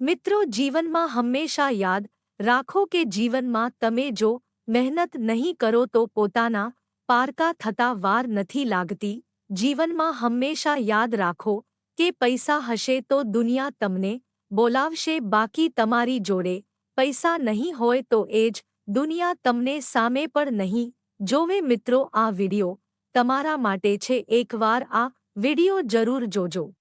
મિત્રો, જીવનમાં હંમેશા યાદ રાખો કે જીવનમાં તમે જો મહેનત નહીં કરો તો પોતાના પારકા થતા વાર નથી લાગતી. જીવનમાં હંમેશા યાદ રાખો કે પૈસા હશે તો દુનિયા તમને બોલાવશે, બાકી તમારી જોડે પૈસા નહીં હોય તો એ જ દુનિયા તમને સામે પણ નહીં જોવે. મિત્રો, આ વિડિયો તમારા માટે છે. એકવાર આ વિડિયો જરૂર જોજો.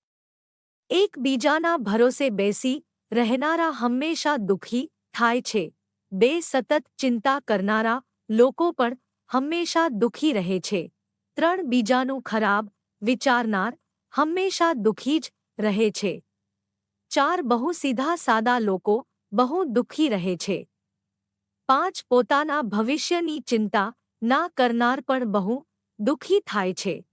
એકબીજાના ભરોસે બેસી રહેનારા હંમેશા દુઃખી થાય છે. બે સતત ચિંતા કરનારા લોકો પણ હંમેશા દુઃખી રહે છે. ત્રણ બીજાનું ખરાબ વિચારનાર હંમેશા દુઃખી જ રહે છે. ચાર બહુ સીધા સાદા લોકો બહુ દુઃખી રહે છે. પાંચ પોતાના ભવિષ્યની ચિંતા ના કરનાર પણ બહુ દુઃખી થાય છે.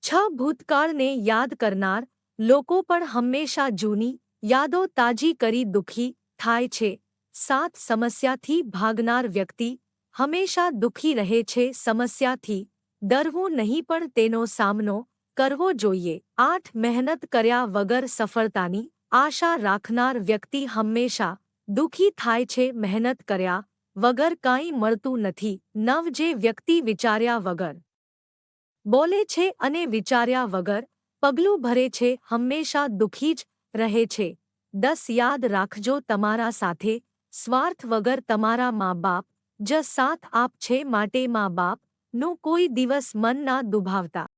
છ ભૂતકાળને યાદ કરનાર લોકો પણ હંમેશા જૂની યાદો તાજી કરી દુઃખી થાય છે. સાત સમસ્યાથી ભાગનાર વ્યક્તિ હંમેશા દુઃખી રહે છે. સમસ્યાથી ડરવું નહીં પણ તેનો સામનો કરવો જોઈએ. આઠ મહેનત કર્યા વગર સફળતાની આશા રાખનાર વ્યક્તિ હંમેશા દુઃખી થાય છે. મહેનત કર્યા વગર કાંઈ મળતું નથી. નવ જે વ્યક્તિ વિચાર્યા વગર બોલે છે અને વિચાર્યા વગર પગલું ભરે છે હંમેશા દુઃખી જ રહે છે. 10 યાદ રાખજો, તમારા સાથે સ્વાર્થ વગર તમારા મા-બાપ જ સાથ આપ છે, માટે મા-બાપનું કોઈ દિવસ મન ના દુભાવતા.